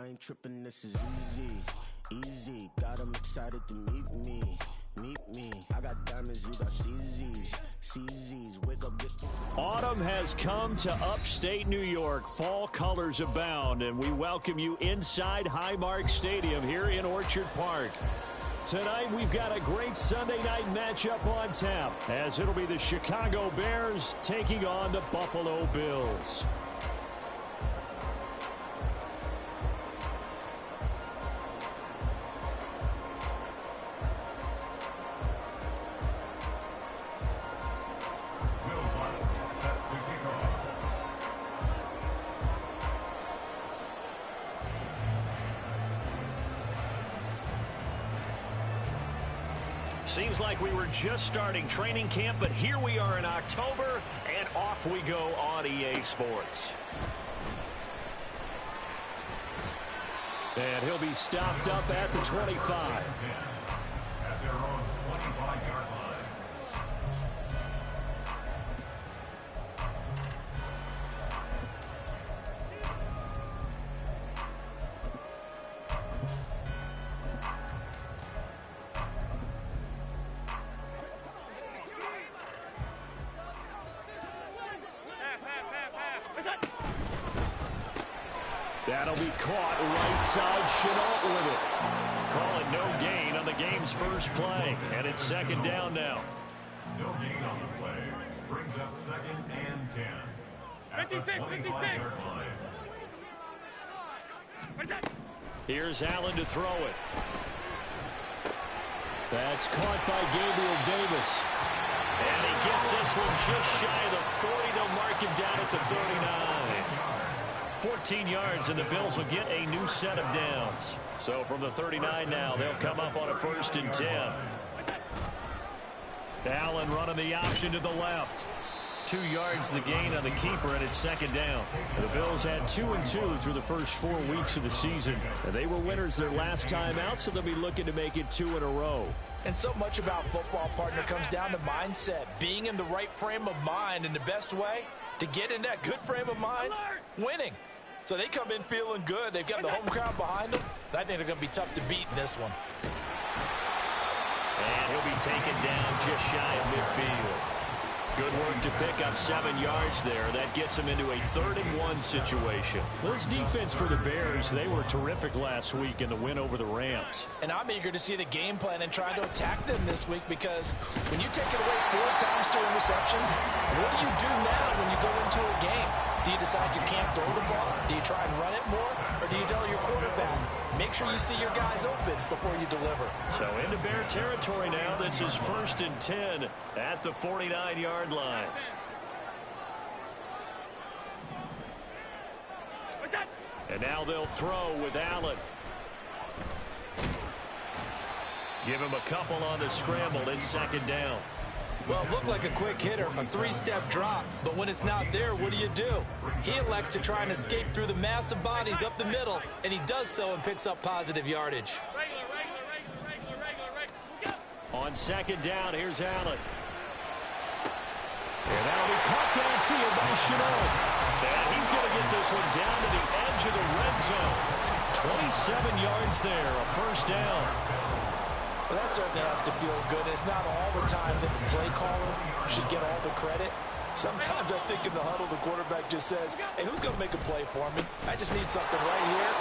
I ain't tripping, this is easy, easy. Got 'em excited to meet me, meet me. I got diamonds, you got CZs, CZs. Wake up, get. Autumn has come to upstate New York. Fall colors abound, and we welcome you inside Highmark Stadium here in Orchard Park. Tonight, we've got a great Sunday night matchup on tap, as it'll be the Chicago Bears taking on the Buffalo Bills. Seems like we were just starting training camp, but here we are in October, and off we go on EA Sports. And he'll be stopped up at the 25. At their own 25-yard line. That'll be caught right side, Chenault with it. Call it no gain on the game's first play, and it's second down now. No gain on the play. Brings up second and 10. At 55-yard line. Here's Allen to throw it. That's caught by Gabriel Davis. And he gets this one just shy of the 40. They'll mark him down at the 39. 14 yards, and the Bills will get a new set of downs. So from the 39 now, they'll come up on a 1st and 10. Allen running the option to the left. 2 yards the gain on the keeper, and it's second down. The Bills had 2-2 through the first 4 weeks of the season. And they were winners their last time out, so they'll be looking to make it 2 in a row. And so much about football, partner, comes down to mindset. Being in the right frame of mind, and the best way to get in that good frame of mind, winning. So they come in feeling good. They've got the home crowd behind them. And I think they're going to be tough to beat in this one. And he'll be taken down just shy of midfield. Good work to pick up 7 yards there. That gets him into a 3rd-and-1 situation. This defense for the Bears, they were terrific last week in the win over the Rams. And I'm eager to see the game plan and try to attack them this week, because when you take it away 4 times through interceptions, what do you do now when you go into a game? Do you decide you can't throw the ball? Do you try and run it more? Or do you tell your quarterback, make sure you see your guys open before you deliver? So into Bear territory now. This is 1st and 10 at the 49-yard line. And now they'll throw with Allen. Give him a couple on the scramble. It's second down. Well, it looked like a quick hitter, a 3-step drop, but when it's not there, what do? He elects to try and escape through the massive bodies up the middle, and he does so and picks up positive yardage. On second down, here's Allen. And that'll be caught downfield by Chenault. And he's going to get this one down to the edge of the red zone. 27 yards there, a 1st down. Well, that certainly has to feel good. It's not all the time that the play caller should get all the credit. Sometimes I think in the huddle, the quarterback just says, hey, who's going to make a play for me? I just need something right here.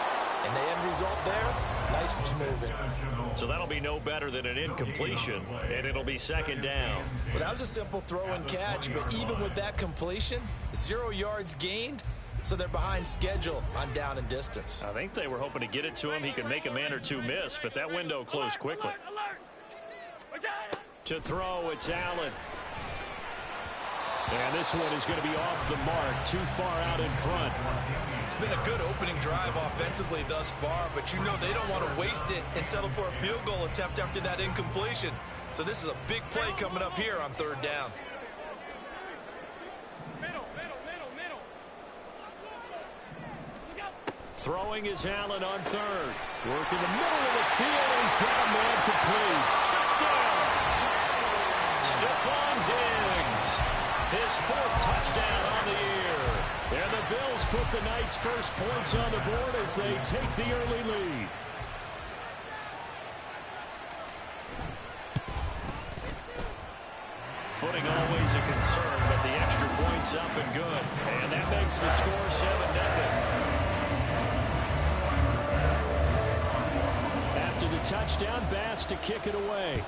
And the end result there, nice moving. So that'll be no better than an incompletion, and it'll be second down. Well, that was a simple throw and catch, but even with that completion, 0 yards gained, so they're behind schedule on down and distance. I think they were hoping to get it to him. He could make a man or two miss, but that window closed quickly. To throw, it's Allen. And this one is going to be off the mark, too far out in front. It's been a good opening drive offensively thus far, but you know they don't want to waste it and settle for a field goal attempt after that incompletion. So this is a big play coming up here on 3rd down. Throwing is Allen on 3rd. Work in the middle of the field, and he's got a man complete. Touchdown! Stephon Diggs. His 4th touchdown on the year. And the Bills put the Knights' first points on the board as they take the early lead. Footing always a concern, but the extra point's up and good. And that makes the score 7-0. After the touchdown, Bass to kick it away.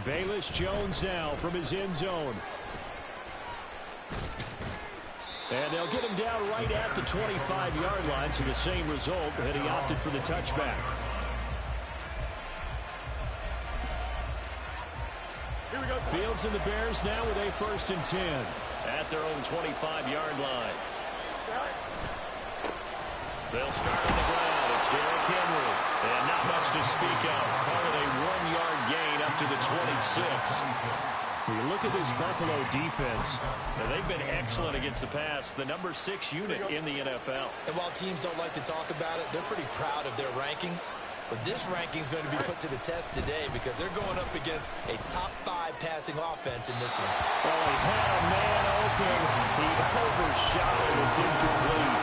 Velus Jones now from his end zone. And they'll get him down right at the 25-yard line, so the same result, and he opted for the touchback. Here we go. Fields and the Bears now with a 1st and 10 at their own 25-yard line. They'll start on the ground. It's Derrick Henry. And not much to speak of. Call it a 1-yard gain up to the 26. When you look at this Buffalo defense, they've been excellent against the pass. The number 6 unit in the NFL. And while teams don't like to talk about it, they're pretty proud of their rankings. But this ranking is going to be put to the test today because they're going up against a top 5 passing offense in this one. Oh, he had a man open. He overshot it. It's incomplete.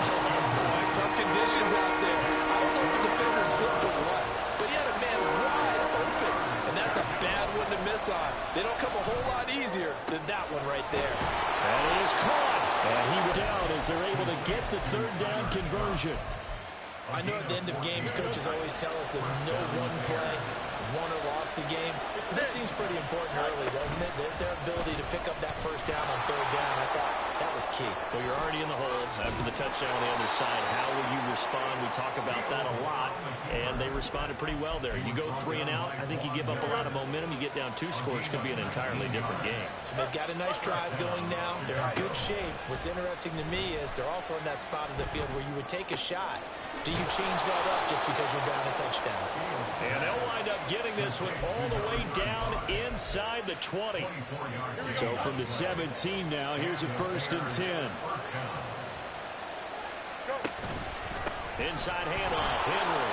Oh, boy, tough conditions out there. I don't know if the defender slipped or what, but he had a man wide open. And that's a bad one to miss on. They don't come a whole lot easier than that one right there. And he is caught. And he went down as they're able to get the 3rd down conversion. I know at the end of games, coaches always tell us that no one play won or lost a game. This seems pretty important early, doesn't it? Their ability to pick up that 1st down on 3rd down, I thought that was key. Well, you're already in the hole after the touchdown on the other side. How will you respond? We talk about that a lot, and they responded pretty well there. You go 3 and out, I think you give up a lot of momentum. You get down 2 scores, could be an entirely different game. So they've got a nice drive going now. They're in good shape. What's interesting to me is they're also in that spot of the field where you would take a shot. Do you change that up just because you're down a touchdown? And they'll wind up getting this one all the way down inside the 20. So from the 17 now, here's a 1st and 10. Inside handoff, Henry.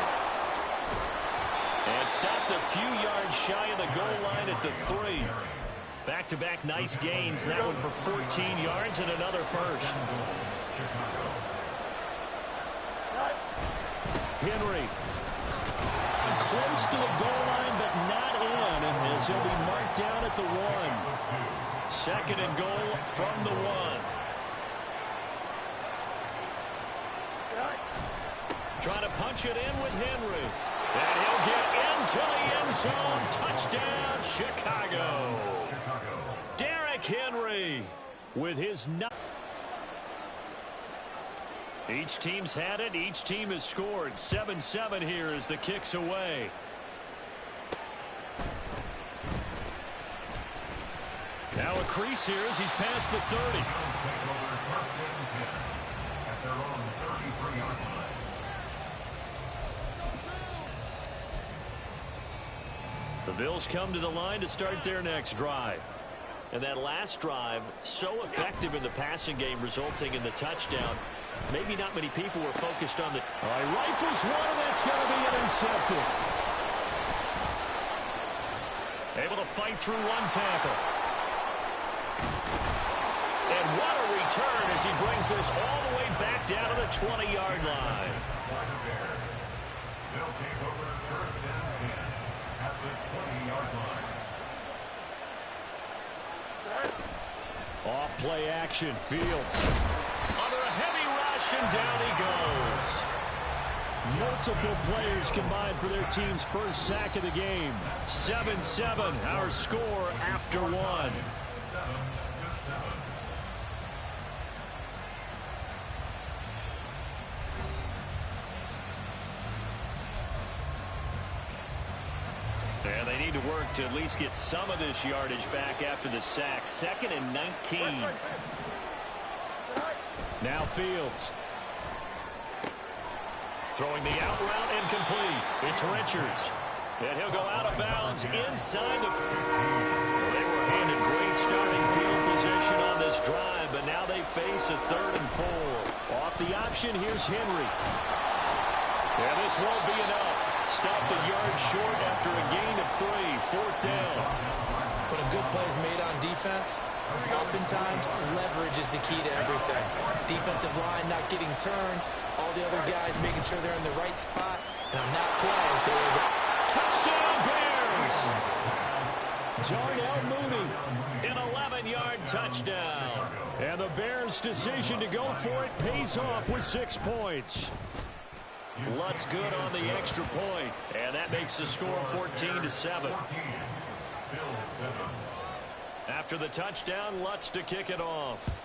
And stopped a few yards shy of the goal line at the 3. Back-to-back nice gains. That one for 14 yards and another 1st. Henry. Close to the goal line, but not in. As he'll be marked down at the 1. 2nd and goal from the 1. Trying to punch it in with Henry. And he'll get into the end zone. Touchdown, Chicago. Derrick Henry with his... Each team's had it. Each team has scored. 7-7 here as the kick's away. Now a crease here as he's past the 30. The Bills come to the line to start their next drive. And that last drive, so effective in the passing game, resulting in the touchdown. Maybe not many people were focused on the... All right, rifles one, and that's going to be intercepted. Able to fight through 1 tackle. And what a return as he brings this all the way back down to the 20-yard line. They'll take over 1st and 10 at the 20-yard line. Off play action, Fields. Under a heavy rush, and down he goes. Multiple players combined for their team's 1st sack of the game. 7-7, our score after 1. 7-7. And they need to work to at least get some of this yardage back after the sack. 2nd and 19. Now Fields. Throwing the out route incomplete. It's Richards. And he'll go out of bounds inside the... Well, they were handed great starting field position on this drive, but now they face a 3rd and 4. Off the option, here's Henry. And this won't be enough. Stopped a yard short after a gain of 3. 4th down. When a good play is made on defense, oftentimes leverage is the key to everything. Defensive line not getting turned, all the other guys making sure they're in the right spot, and on that play, touchdown Bears! Darnell Mooney, an 11-yard touchdown. And the Bears' decision to go for it pays off with 6 points. Lutz good on the extra point, and that makes the score 14-7. After the touchdown, Lutz to kick it off.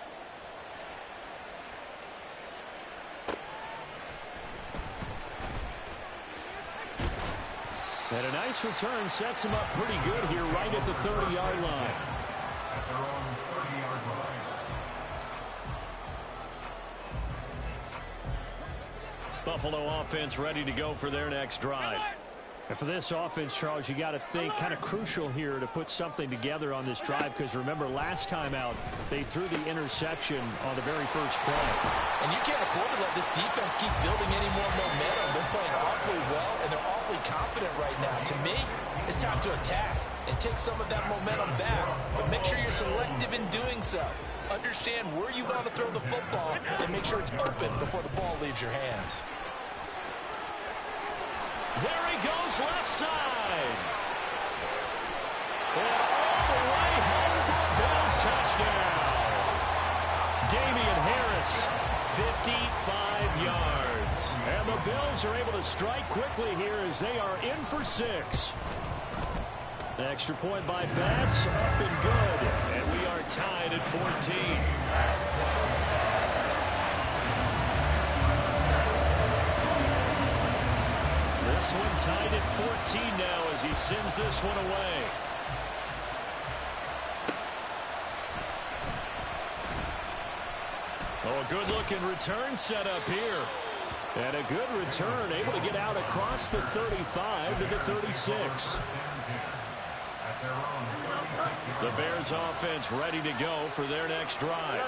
And a nice return sets him up pretty good here right at the 30-yard line. At their own 30-yard line. Buffalo offense ready to go for their next drive. And for this offense, Charles, you got to think kind of crucial here to put something together on this drive, because remember last time out they threw the interception on the very first play. And you can't afford to let this defense keep building any more momentum. They're playing awfully well, and they're awfully confident right now. To me, it's time to attack and take some of that momentum back. But make sure you're selective in doing so. Understand where you want to throw the football and make sure it's open before the ball leaves your hands. There he goes left side. And all the way home for a Bills touchdown. Damian Harris, 55 yards. And the Bills are able to strike quickly here as they are in for 6. Extra point by Bass, up and good. And we are tied at 14. This one tied at 14 now as he sends this one away. Oh, a good-looking return set up here. And a good return, able to get out across the 35 to the 36. The Bears offense ready to go for their next drive.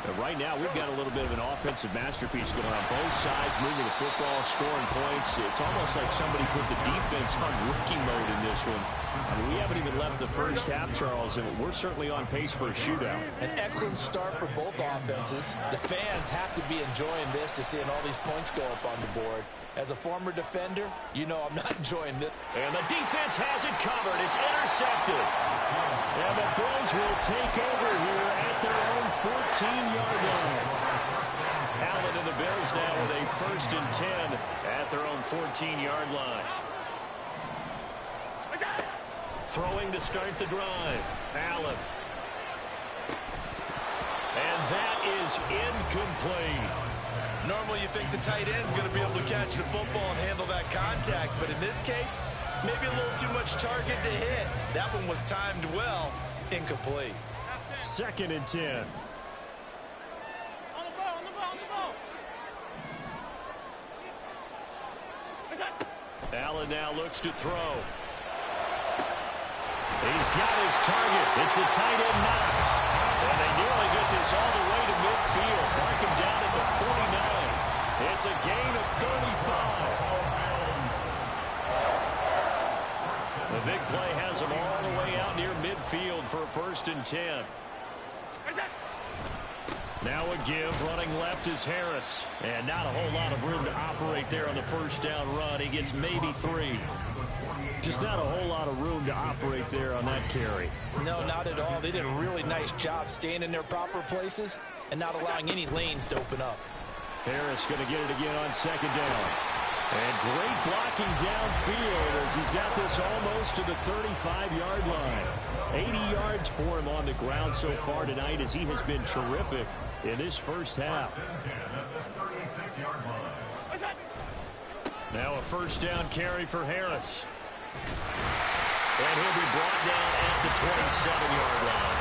But right now, we've got a little bit of an offensive masterpiece going on both sides, moving the football, scoring points. It's almost like somebody put the defense on rookie mode in this one. I mean, we haven't even left the first half, Charles, and we're certainly on pace for a shootout. An excellent start for both offenses. The fans have to be enjoying this to seeing all these points go up on the board. As a former defender, you know I'm not enjoying this. And the defense has it covered. It's intercepted. And the Bills will take over here at their own 14-yard line. Allen and the Bills now with a 1st and 10 at their own 14-yard line. Throwing to start the drive. Allen. And that is incomplete. Normally you think the tight end's going to be able to catch the football and handle that contact, but in this case, maybe a little too much target to hit. That one was timed well, incomplete. 2nd and 10. Allen now looks to throw. He's got his target. It's the tight end Knox. And they nearly get this all the way to midfield. Mark him down at the 49. It's a gain of 35. The big play has him all the way out near midfield for a 1st and 10. Now a give, running left is Harris. And not a whole lot of room to operate there on the 1st down run. He gets maybe 3. Just not a whole lot of room to operate there on that carry. No, not at all. They did a really nice job staying in their proper places and not allowing any lanes to open up. Harris going to get it again on 2nd down. And great blocking downfield as he's got this almost to the 35-yard line. 80 yards for him on the ground so far tonight as he has been terrific in this first half. Now a 1st down carry for Harris. And he'll be brought down at the 27-yard line.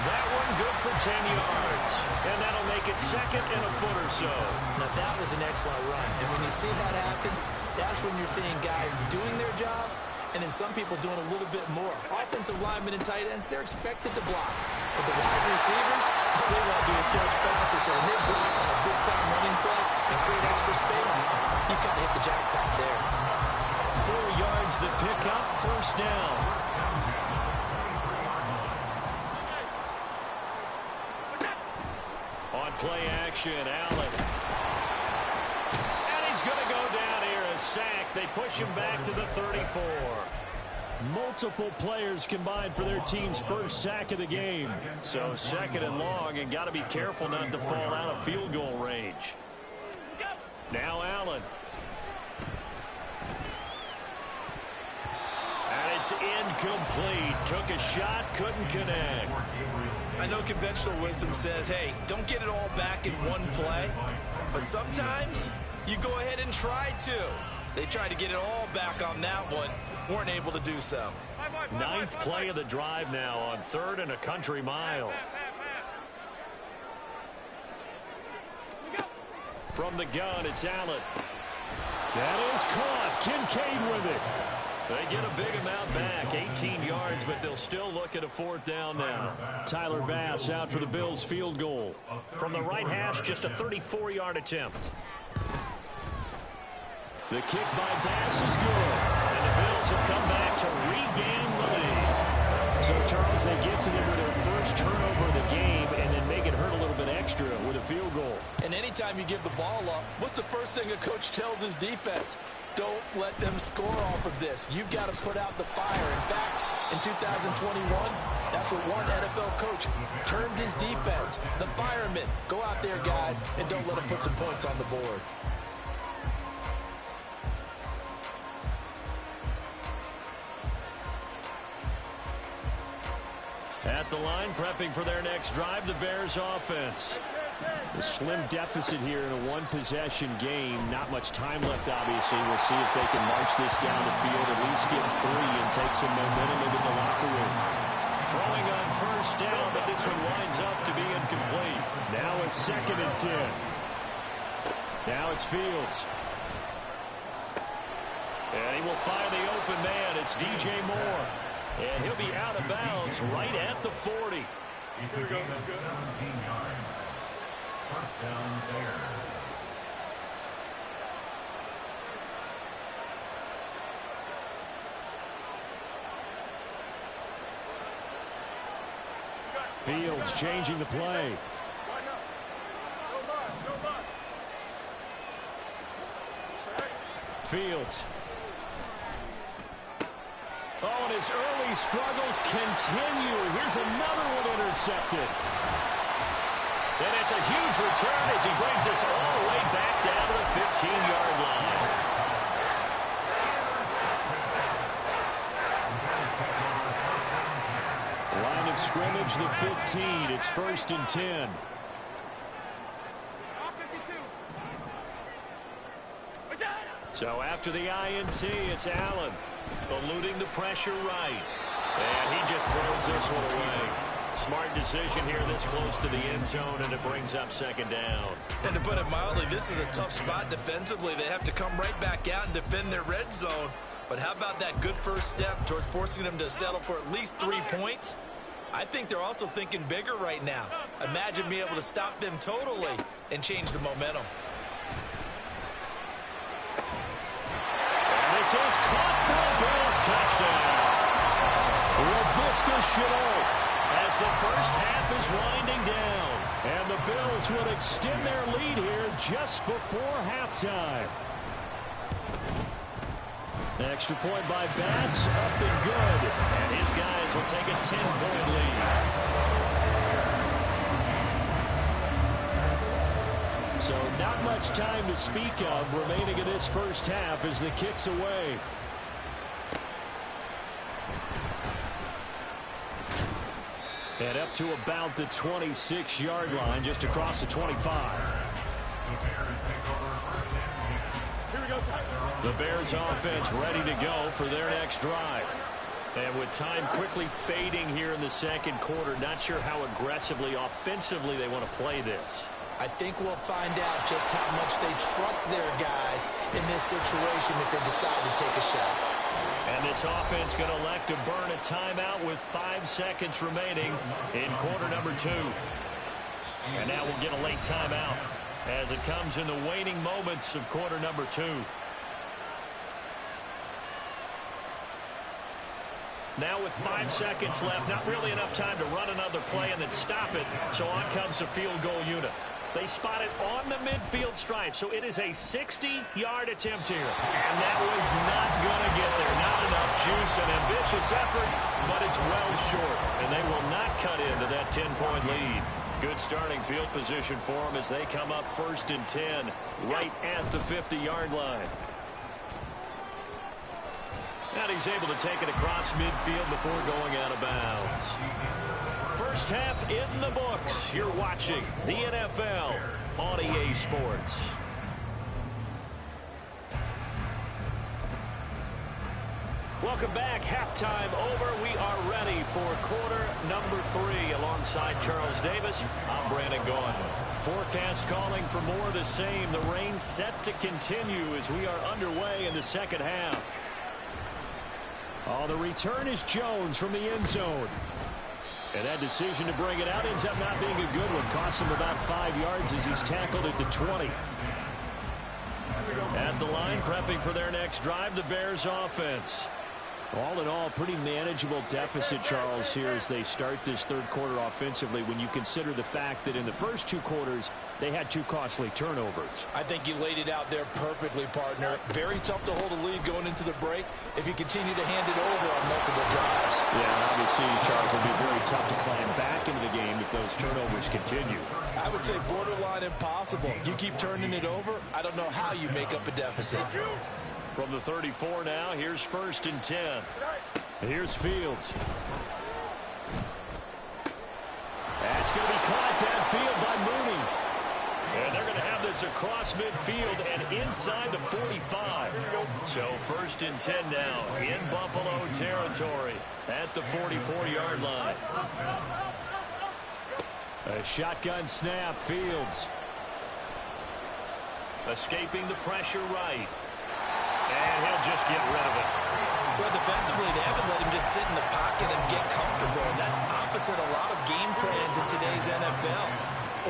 That one good for 10 yards. And that'll make it 2nd and a foot or so. Now that was an excellent run. And when you see that happen, that's when you're seeing guys doing their job and then some people doing a little bit more. Offensive linemen and tight ends, they're expected to block. But the wide receivers, all they want to do is catch passes. So when they block on a big-time running play and create extra space, you've got to hit the jackpot there. 4 yards the pickup, 1st down. On play action, Allen. And he's going to go down here, a sack. They push him back to the 34. Multiple players combined for their team's first sack of the game. So second and long, and got to be careful not to fall out of field goal range. Now Allen. And it's incomplete. Took a shot, couldn't connect. I know conventional wisdom says, hey, don't get it all back in one play. But sometimes you go ahead and try to. They tried to get it all back on that one. Weren't able to do so. Ninth play of the drive now on 3rd and a country mile. From the gun, it's Allen. That is caught. Kincaid with it. They get a big amount back, 18 yards, but they'll still look at a 4th down now. Tyler Bass out for the Bills' field goal. From the right hash, just a 34-yard attempt. The kick by Bass is good, and the Bills have come back to regain the lead. So, Charles, they get to them with their first turnover of the game and then make it hurt a little bit extra with a field goal. And anytime you give the ball up, what's the first thing a coach tells his defense? Don't let them score off of this. You've got to put out the fire. In fact, in 2021, that's what one NFL coach termed his defense, the firemen. Go out there, guys, and don't let them put some points on the board. At the line, prepping for their next drive, the Bears offense. A slim deficit here in a one-possession game. Not much time left, obviously. We'll see if they can march this down the field, at least get 3 and take some momentum into the locker room. Throwing on first down, but this one winds up to be incomplete. Now a 2nd and 10. Now it's Fields. And he will find the open man. It's DJ Moore. And he'll be out of bounds right at the 40. He's going to gain 17 yards. First down, Bears. Fields changing the play. Fields. Oh, and his early struggles continue. Here's another one intercepted. And it's a huge return as he brings us all the way back down to the 15-yard line. Line of scrimmage, the 15. It's 1st and 10. So after the INT, it's Allen. Eluding the pressure right. And he just throws this one away. Smart decision here this close to the end zone, and it brings up 2nd down. And to put it mildly, this is a tough spot defensively. They have to come right back out and defend their red zone. But how about that good first step towards forcing them to settle for at least 3 points? I think they're also thinking bigger right now. Imagine being able to stop them totally and change the momentum. This is caught for a Bills touchdown. LaVista Chenault as the first half is winding down. And the Bills would extend their lead here just before halftime. Extra point by Bass, up and good. And his guys will take a 10-point lead. So not much time to speak of remaining in this first half as the kick's away. And up to about the 26-yard line, just across the 25. The Bears offense ready to go for their next drive. And with time quickly fading here in the second quarter, not sure how aggressively, offensively they want to play this. I think we'll find out just how much they trust their guys in this situation if they decide to take a shot. And this offense going to elect to burn a timeout with 5 seconds remaining in quarter number 2. And now we'll get a late timeout as it comes in the waning moments of quarter number 2. Now with 5 seconds left, not really enough time to run another play and then stop it, so on comes the field goal unit. They spot it on the midfield stripe, so it is a 60-yard attempt here. And that was not going to get there. Not enough juice, an ambitious effort, but it's well short. And they will not cut into that 10-point lead. Good starting field position for them as they come up 1st and 10, right at the 50-yard line. And he's able to take it across midfield before going out of bounds. First half in the books. You're watching the NFL on EA Sports. Welcome back. Halftime over. We are ready for quarter number 3 alongside Charles Davis. I'm Brandon Gaudin. Forecast calling for more of the same. The rain set to continue as we are underway in the second half. Oh, the return is Jones from the end zone. And that decision to bring it out ends up not being a good one. Costs him about 5 yards as he's tackled at the 20. At the line, prepping for their next drive, the Bears offense. All in all, pretty manageable deficit, Charles, here as they start this third quarter offensively when you consider the fact that in the first 2 quarters, they had 2 costly turnovers. I think you laid it out there perfectly, partner. Very tough to hold a lead going into the break if you continue to hand it over on multiple drives. Yeah, obviously, Charles, will be very tough to climb back into the game if those turnovers continue. I would say borderline impossible. You keep turning it over, I don't know how you make up a deficit. From the 34 now, here's 1st and 10. Here's Fields. That's going to be caught downfield by Mooney. And they're going to have this across midfield and inside the 45. So 1st and 10 now in Buffalo territory at the 44-yard line. A shotgun snap, Fields. Escaping the pressure right. And he'll just get rid of it. Well, defensively, they haven't let him just sit in the pocket and get comfortable, and that's opposite a lot of game plans in today's NFL.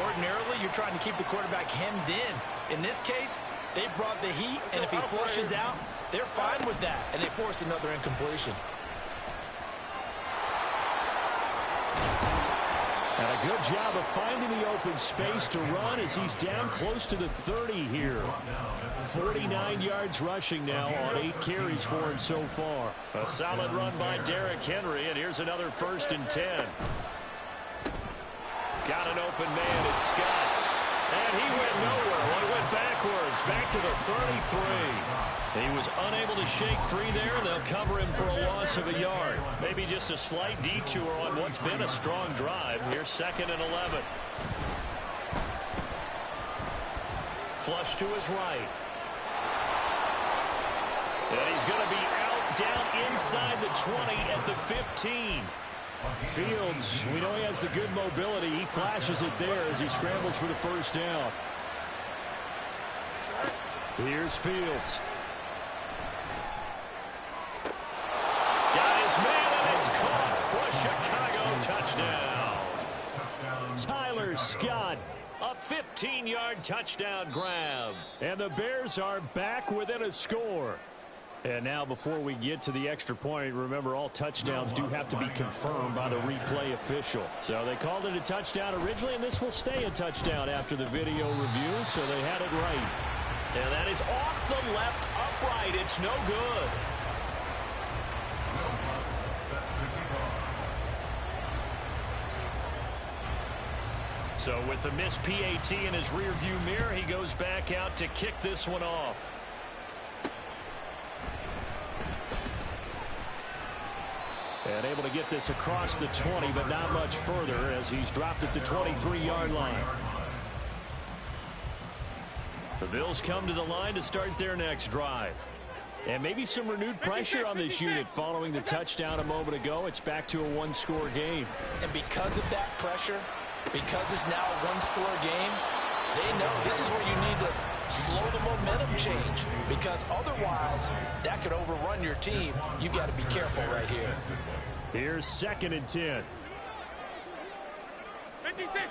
Ordinarily, you're trying to keep the quarterback hemmed in. In this case, they brought the heat, and if he flushes out, they're fine with that, and they force another incompletion. And a good job of finding the open space to run as he's down close to the 30 here. 49 yards rushing now on 8 carries for him so far. A solid run by Derrick Henry, and here's another 1st and 10. Got an open man, it's Scott. And he went nowhere. Well, he went backwards, back to the 33. He was unable to shake free there, and they'll cover him for a loss of a yard. Maybe just a slight detour on what's been a strong drive. Here's 2nd and 11. Flush to his right. And he's going to be out down inside the 20 at the 15. Fields, we know he has the good mobility. He flashes it there as he scrambles for the 1st down. Here's Fields. Got his man, and it's caught for a Chicago touchdown. Tyler Scott, a 15-yard touchdown grab. And the Bears are back within a score. And now before we get to the extra point, remember all touchdowns do have to be confirmed by the replay official. So they called it a touchdown originally, and this will stay a touchdown after the video review, so they had it right. And that is off the left upright. It's no good. So with the missed PAT in his rearview mirror, he goes back out to kick this one off. And able to get this across the 20, but not much further as he's dropped at the 23-yard line. The Bills come to the line to start their next drive. And maybe some renewed pressure on this unit following the touchdown a moment ago. It's back to a 1-score game. And because of that pressure, because it's now a 1-score game, they know this is where you need to slow the momentum change, because otherwise that could overrun your team. You got to be careful right here. Here's 2nd and 10. 56.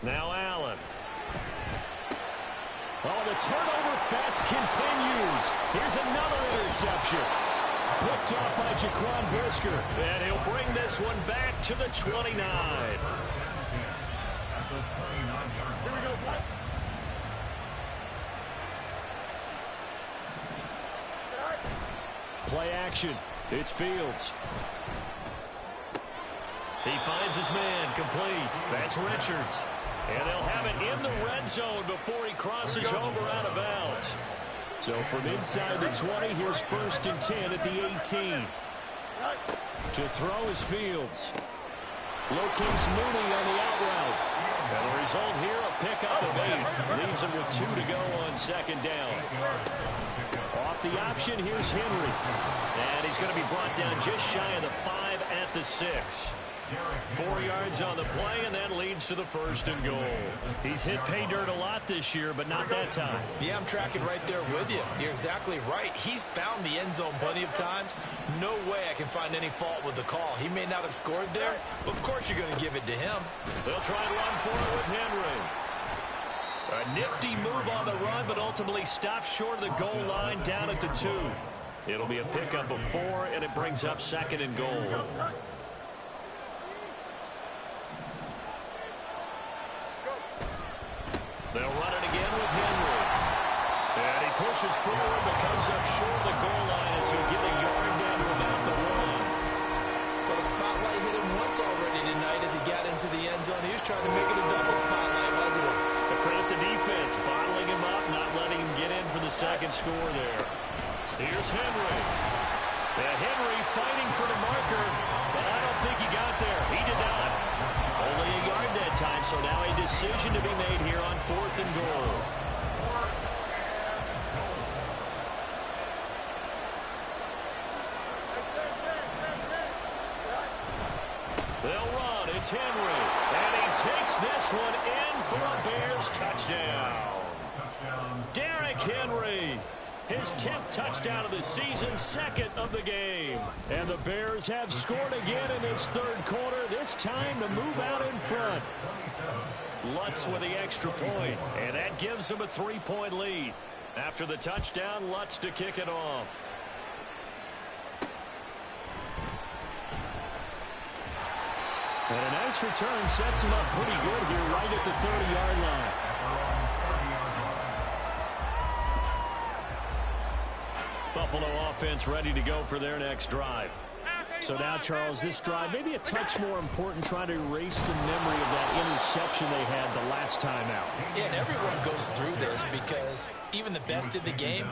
Now Allen. Oh, the turnover fest continues. Here's another interception. Picked off by Jaquan Brisker. And he'll bring this one back to the 29. Here we go, Flat. Play action. It's Fields. He finds his man, complete. That's Richards. And they'll have it in the red zone before he crosses over out of bounds. So from inside the 20, here's 1st and 10 at the 18. To throw is Fields. Locates Mooney on the out route. And the result here, a pickup of 8. Leaves him with 2 to go on 2nd down. Off the option, here's Henry. And he's going to be brought down just shy of the 5 at the 6. 4 yards on the play, and that leads to the 1st and goal. He's hit pay dirt a lot this year, but not that time. Yeah, I'm tracking right there with you. You're exactly right. He's found the end zone plenty of times. No way I can find any fault with the call. He may not have scored there, but of course you're going to give it to him. They'll try and run for it with Henry. A nifty move on the run, but ultimately stops short of the goal line down at the 2. It'll be a pickup of 4, and it brings up 2nd and goal. They'll run it again with Henry. And he pushes forward, but comes up short of the goal line as he'll get a yard down to about the 1. But a spotlight hit him once already tonight as he got into the end zone. He was trying to make it a double spotlight, wasn't he? To credit the defense, bottling him up, not letting him get in for the 2nd score there. Here's Henry. And Henry fighting for the marker, but I don't think he got there. He did not. Only a yard that time, so now a decision to be made here on 4th and goal. They'll run. It's Henry. And he takes this one in for a Bears touchdown. Derrick Henry. His 10th touchdown of the season, 2nd of the game. And the Bears have scored again in this 3rd quarter, this time to move out in front. Lutz with the extra point, and that gives them a 3-point lead. After the touchdown, Lutz to kick it off. And a nice return sets him up pretty good here right at the 30-yard line. Buffalo offense ready to go for their next drive. So now, Charles, this drive maybe a touch more important, trying to erase the memory of that interception they had the last time out. Yeah, and everyone goes through this because even the best in the game,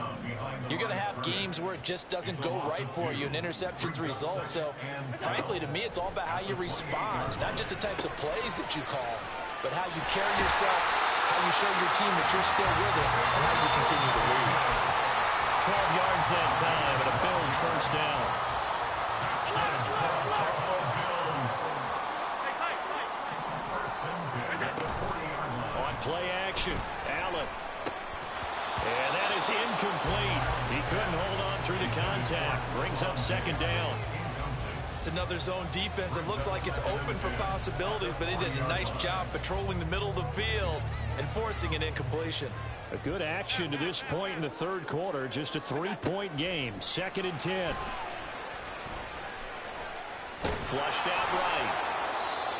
you're going to have games where it just doesn't go right for you and interceptions result. So, frankly, to me, it's all about how you respond, not just the types of plays that you call, but how you carry yourself, how you show your team that you're still with it, and how you continue to lead. 12 yards that time, and a Bills 1st down. On play action, Allen. And that is incomplete. He couldn't hold on through the contact. Brings up 2nd down. It's another zone defense. It looks like it's open for possibilities, but he did a nice job patrolling the middle of the field and forcing an incompletion. A good action to this point in the 3rd quarter. Just a 3-point game. 2nd and 10. Flushed out right.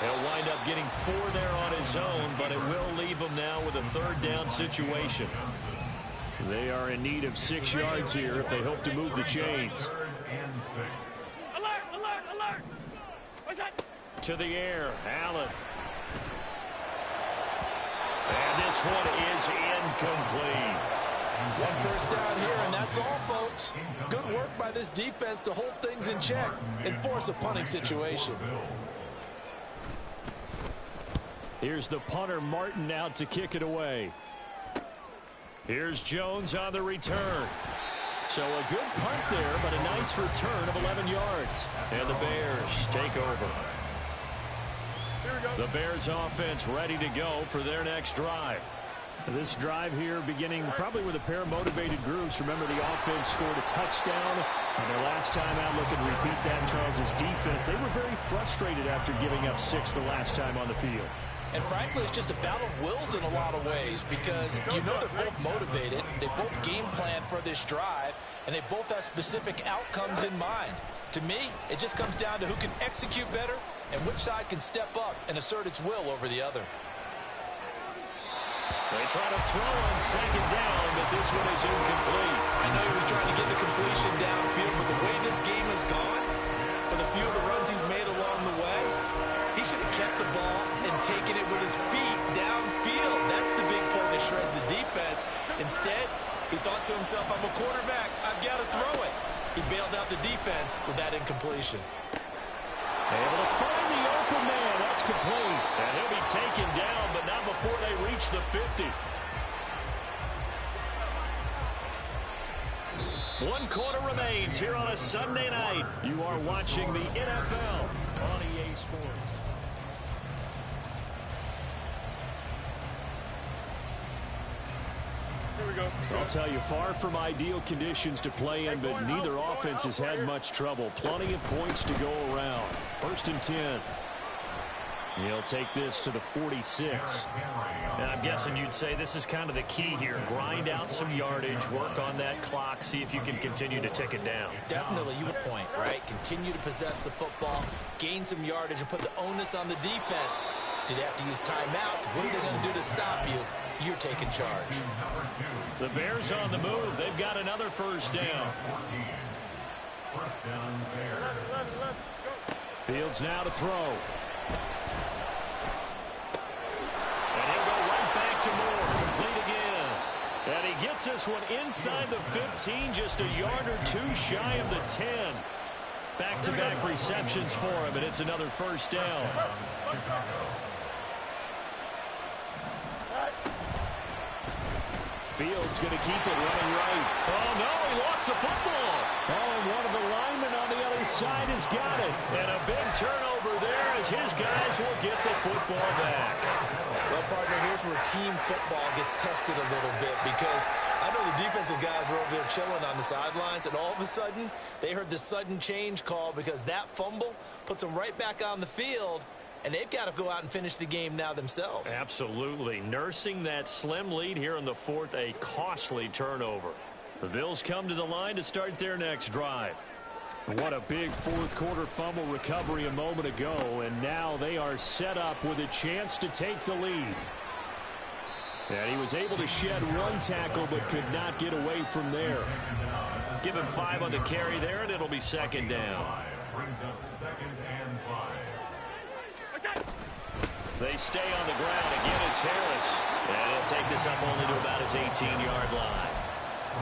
He'll wind up getting 4 there on his own, but it will leave him now with a 3rd down situation. They are in need of 6 yards here if they hope to move the chains. Alert, alert, alert. What's that? To the air, Allen. And this one is incomplete. 1 first down here, and that's all, folks. Good work by this defense to hold things in check and force a punting situation. Here's the punter, Martin, out to kick it away. Here's Jones on the return. So a good punt there, but a nice return of 11 yards. And the Bears take over. The Bears offense ready to go for their next drive. This drive here beginning probably with a pair of motivated groups. Remember, the offense scored a touchdown on their last time out. Looking to repeat that. Charles's defense, they were very frustrated after giving up 6 the last time on the field. And frankly, it's just a battle of wills in a lot of ways because you know they're both motivated, they both game plan for this drive, and they both have specific outcomes in mind. To me, it just comes down to who can execute better and which side can step up and assert its will over the other. They try to throw on second down, but this one is incomplete. I know he was trying to get the completion downfield, but the way this game has gone, with a few of the runs he's made along the way, he should have kept the ball and taken it with his feet downfield. That's the big play that shreds the defense. Instead, he thought to himself, I'm a quarterback, I've got to throw it. He bailed out the defense with that incompletion. Able to find the open man. That's complete. And he'll be taken down, but not before they reach the 50. 1 quarter remains here on a Sunday night. You are watching the NFL on EA Sports. I'll tell you, far from ideal conditions to play in, but neither offense has had much trouble. Plenty of points to go around. 1st and 10. He'll take this to the 46. And I'm guessing you'd say this is kind of the key here. Grind out some yardage, work on that clock, see if you can continue to tick it down. Definitely, you would point, right? Continue to possess the football, gain some yardage, and put the onus on the defense. Do they have to use timeouts? What are they going to do to stop you? You're taking charge. The Bears on the move. They've got another 1st down. Fields now to throw. And he'll go right back to Moore. Complete again. And he gets this one inside the 15, just a yard or 2 shy of the 10. Back-to-back receptions for him, and it's another 1st down. Fields going to keep it running right. Oh, no, he lost the football. Oh, and one of the linemen on the other side has got it. And a big turnover there as his guys will get the football back. Well, partner, here's where team football gets tested a little bit because I know the defensive guys were over there chilling on the sidelines, and all of a sudden, they heard the sudden change call because that fumble puts them right back on the field. And they've got to go out and finish the game now themselves. Absolutely. Nursing that slim lead here in the 4th, a costly turnover. The Bills come to the line to start their next drive. What a big 4th quarter fumble recovery a moment ago, and now they are set up with a chance to take the lead. And he was able to shed 1 tackle but could not get away from there. Give him 5 on the carry there, and it'll be 2nd down. Brings up 2nd and 5. They stay on the ground. Again, it's Harris. And he'll take this up only to about his 18-yard line.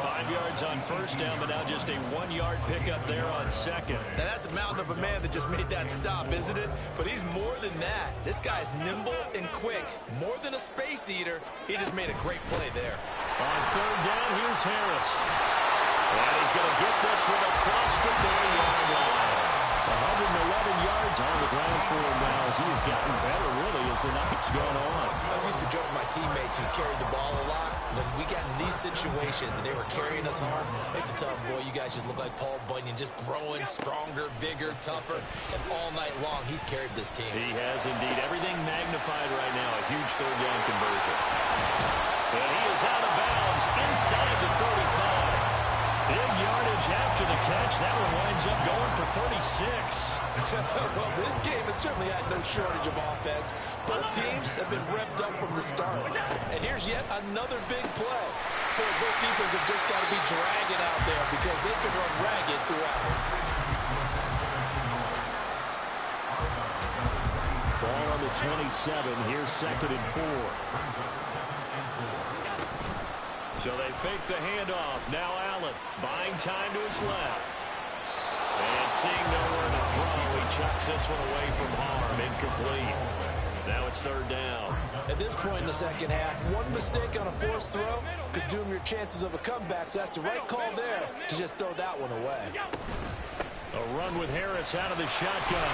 5 yards on 1st down, but now just a 1-yard pickup there on 2nd. Now, that's a mountain of a man that just made that stop, isn't it? But he's more than that. This guy's nimble and quick. More than a space eater. He just made a great play there. On 3rd down, here's Harris. And he's going to get this one across the 30-yard line. 111 yards on the ground for him now as he's gotten better, really, as the night's gone on. I used to joke with my teammates who carried the ball a lot. When we got in these situations and they were carrying us hard, I used to tell them, boy, you guys just look like Paul Bunyan, just growing stronger, bigger, tougher. And all night long, he's carried this team. He has indeed. Everything magnified right now. A huge 3rd down conversion. And he is out of bounds inside the 35. Big yardage after the catch. That one winds up going for 36. Well, this game has certainly had no shortage of offense. Both teams have been revved up from the start. And here's yet another big play. Both defenses have just got to be dragging out there because they can run ragged throughout. Ball on the 27. Here's 2nd and 4. So they fake the handoff. Now Allen buying time to his left. And seeing nowhere to throw, he chucks this one away from harm. Incomplete. Now it's 3rd down. At this point in the 2nd half, one mistake on a forced throw could doom your chances of a comeback. So that's the right call there to just throw that one away. A run with Harris out of the shotgun.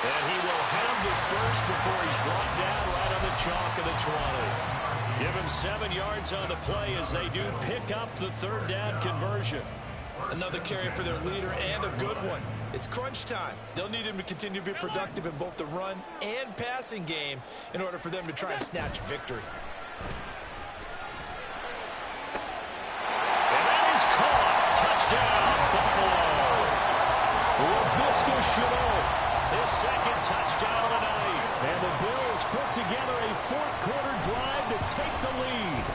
And he will have the first before he's brought down right on the chalk of the 20. Give him 7 yards on the play as they do pick up the 3rd down conversion. Another carry for their leader and a good one. It's crunch time. They'll need him to continue to be productive in both the run and passing game in order for them to try and snatch victory. And that is caught. Touchdown, Buffalo. Laviska Shenault, his second touchdown of the night. And the Bills put together a fourth-quarter drive to take the lead.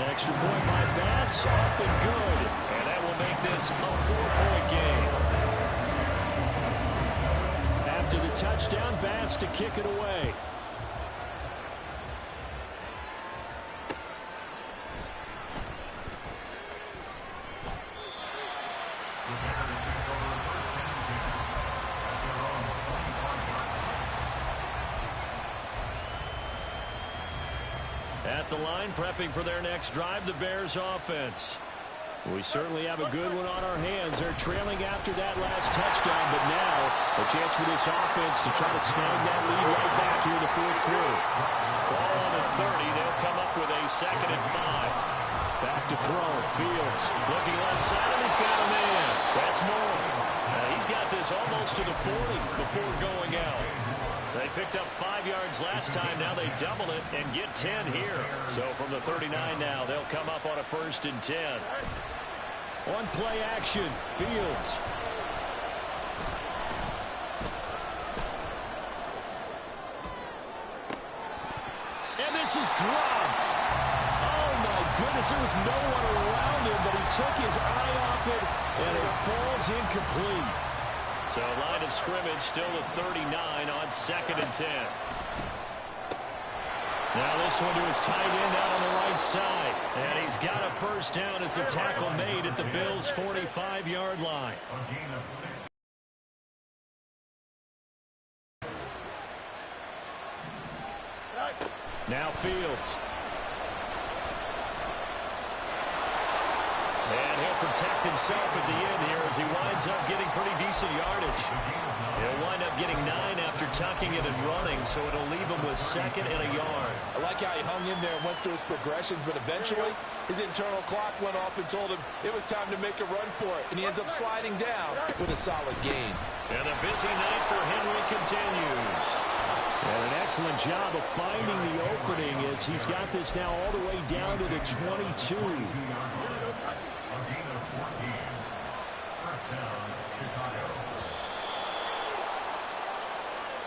Extra point by Bass, up and good. And that will make this a 4-point game. After the touchdown, Bass to kick it away. At the line, prepping for their next drive, the Bears offense. We certainly have a good one on our hands. They're trailing after that last touchdown, but now a chance for this offense to try to snag that lead right back here in the fourth quarter. Ball on the 30. They'll come up with a 2nd and 5. Back to throw. Fields looking left side, and he's got a man. That's more. He's got this almost to the 40 before going out. They picked up 5 yards last time. Now they double it and get 10 here. So from the 39 now, they'll come up on a 1st and 10. On play action, Fields. And this is dropped. Oh, my goodness. There was no one around him, but he took his eye off it, and it falls incomplete. So line of scrimmage still at 39 on 2nd and 10. Now this one to his tight end out on the right side. And he's got a first down as the tackle made at the Bills' 45-yard line. Now Fields. And he'll protect himself at the end here as he winds up getting pretty decent yardage. He'll wind up getting 9 after tucking it and running, so it'll leave him with 2nd and a yard. I like how he hung in there and went through his progressions, but eventually his internal clock went off and told him it was time to make a run for it, and he ends up sliding down with a solid gain. And a busy night for Henry continues. And an excellent job of finding the opening as he's got this now all the way down to the 22.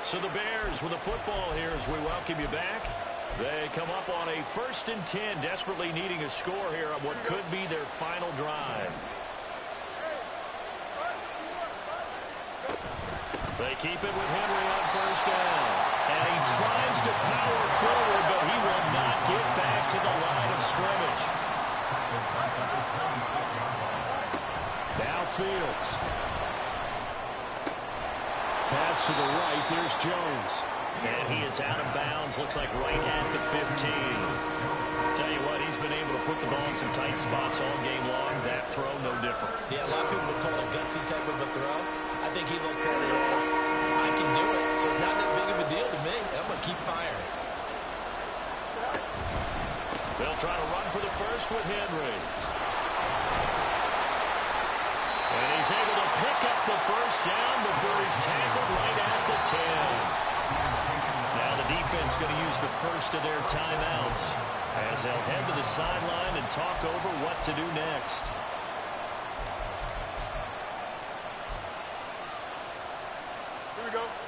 So the Bears with the football here as we welcome you back. They come up on a 1st and 10, desperately needing a score here on what could be their final drive. They keep it with Henry on 1st down. And he tries to power forward, but he will not get back to the line of scrimmage. Now Fields. Pass to the right. There's Jones. And he is out of bounds. Looks like right at the 15. Tell you what, he's been able to put the ball in some tight spots all game long. That throw, no different. Yeah, a lot of people would call it a gutsy type of a throw. I think he looks at it as, I can do it, so it's not that big of a deal to me, and I'm going to keep firing. They'll try to run for the first with Henry. And he's able to pick up the first down before he's tackled right at the 10. Now the defense going to use the first of their timeouts as they'll head to the sideline and talk over what to do next.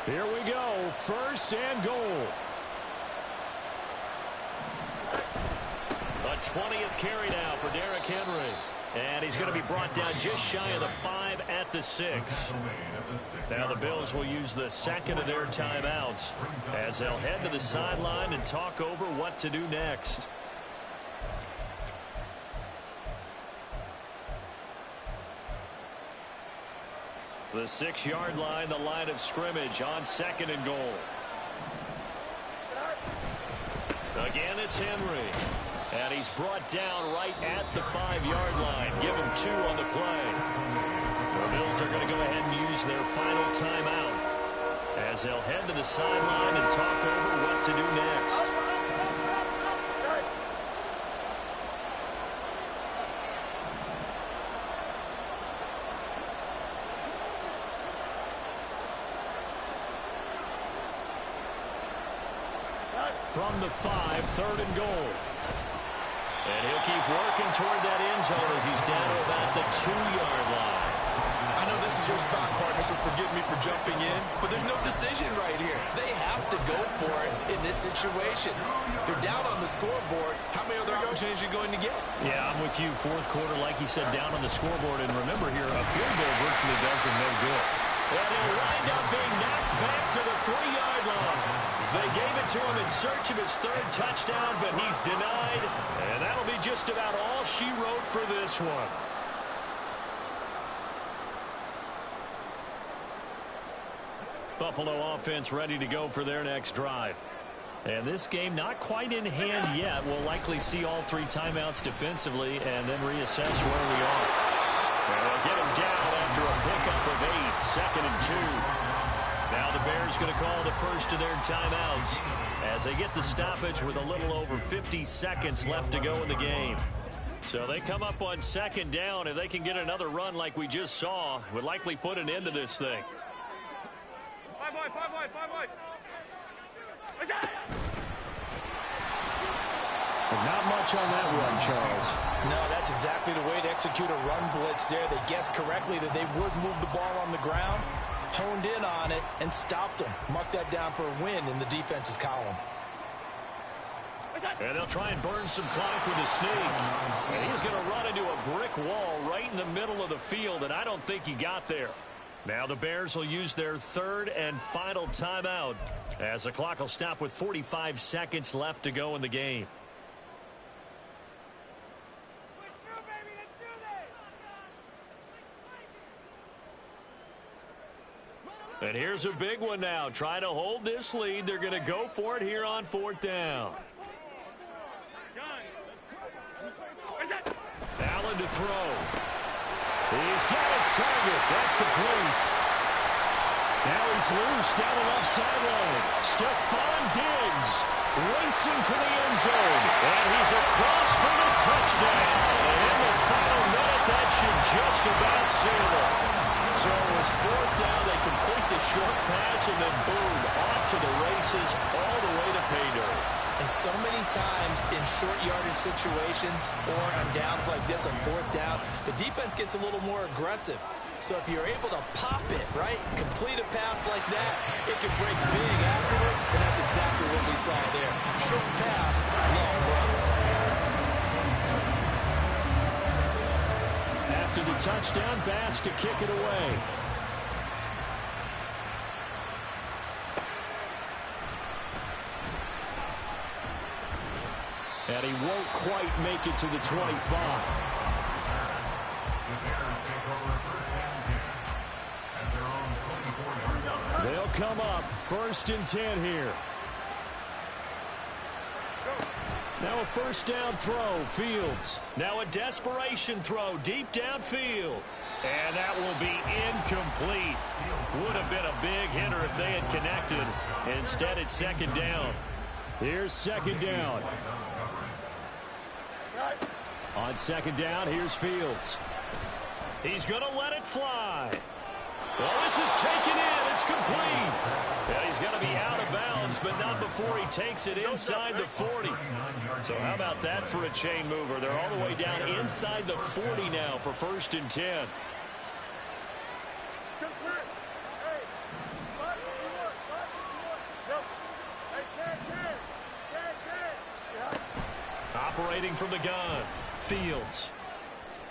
Here we go. 1st and goal. A 20th carry now for Derrick Henry. And he's going to be brought down just shy of the 5 at the 6. Now the Bills will use the 2nd of their timeouts as they'll head to the sideline and talk over what to do next. The 6-yard line, the line of scrimmage on 2nd and goal. Again, it's Henry. And he's brought down right at the 5-yard line. Give him 2 on the play. The Bills are going to go ahead and use their final timeout as they'll head to the sideline and talk over what to do next. From the 5, 3rd and goal. And he'll keep working toward that end zone as he's down to about the 2-yard line. I know this is your spot, partner, so forgive me for jumping in, but there's no decision right here. They have to go for it in this situation. They're down on the scoreboard. How many other opportunities are you going to get? Yeah, I'm with you. 4th quarter, like you said, down on the scoreboard. And remember here, a field goal virtually does them no good. And he'll wind up being knocked back to the 3-yard line. They gave it to him in search of his 3rd touchdown, but he's denied. And that'll be just about all she wrote for this one. Buffalo offense ready to go for their next drive. And this game not quite in hand yet. We'll likely see all 3 timeouts defensively and then reassess where we are. And they'll get him down after a pickup of 8, 2nd and 2. Now the Bears going to call the first of their timeouts as they get the stoppage with a little over 50 seconds left to go in the game. So they come up on 2nd down. If they can get another run like we just saw, would likely put an end to this thing. 5 wide. Not much on that run, Charles. No, that's exactly the way to execute a run blitz there. They guessed correctly that they would move the ball on the ground, honed in on it, and stopped them. Mark that down for a win in the defense's column. And they'll try and burn some clock with a sneak. And he's going to run into a brick wall right in the middle of the field, and I don't think he got there. Now the Bears will use their 3rd and final timeout as the clock will stop with 45 seconds left to go in the game. And here's a big one now. Trying to hold this lead. They're going to go for it here on 4th down. Allen to throw. He's got his target. That's complete. Now he's loose down the left sideline. Stephon Diggs racing to the end zone. And he's across for the touchdown. And in the final minute, that should just about seal it. So it was 4th down. They complete the short pass, and then boom, off to the races all the way to pay dirt. And so many times in short yardage situations or on downs like this on 4th down, the defense gets a little more aggressive. So if you're able to pop it, right, complete a pass like that, it can break big afterwards, and that's exactly what we saw there. Short pass, long run. After the touchdown, Bass to kick it away. And he won't quite make it to the 25. They'll come up 1st and 10 here. Now a 1st down throw, Fields. Now a desperation throw deep downfield. And that will be incomplete. Would have been a big hitter if they had connected. Instead, it's 2nd down. Here's 2nd down. On 2nd down, here's Fields. He's going to let it fly. Well, this is taken in. It's complete. Yeah, he's going to be out of bounds, but not before he takes it inside the 40. So how about that for a chain mover? They're all the way down inside the 40 now for 1st and 10. Operating from the gun, Fields.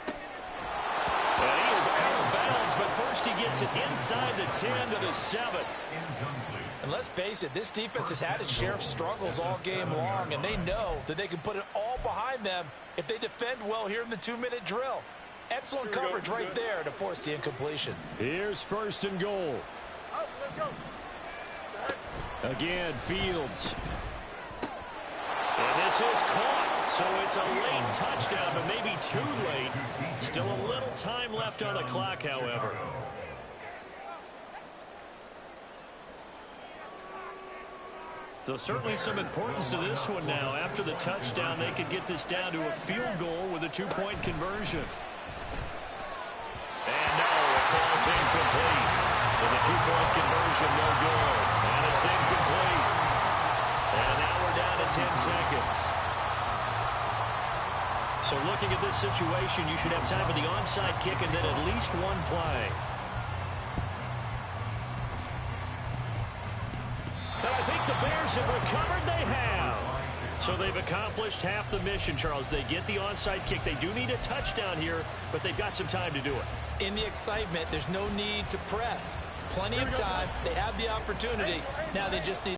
And he is out of bounds, but first he gets it inside the 10 to the 7. And let's face it, this defense has had its share of struggles all game long, and they know that they can put it all behind them if they defend well here in the 2-minute drill. Excellent coverage right there to force the incompletion. Here's 1st and goal. Again, Fields. And this is caught. So it's a late touchdown, but maybe too late. Still a little time left on the clock, however. So certainly some importance to this one now. After the touchdown, they could get this down to a field goal with a 2-point conversion. And no, it falls incomplete. So the 2-point conversion no good. And it's incomplete. And now we're down 10 seconds. So looking at this situation, you should have time for the onside kick and then at least one play. And I think the Bears have recovered. They have. So they've accomplished half the mission, Charles. They get the onside kick. They do need a touchdown here, but they've got some time to do it. In the excitement, there's no need to press. Plenty of time. They have the opportunity. Now they just need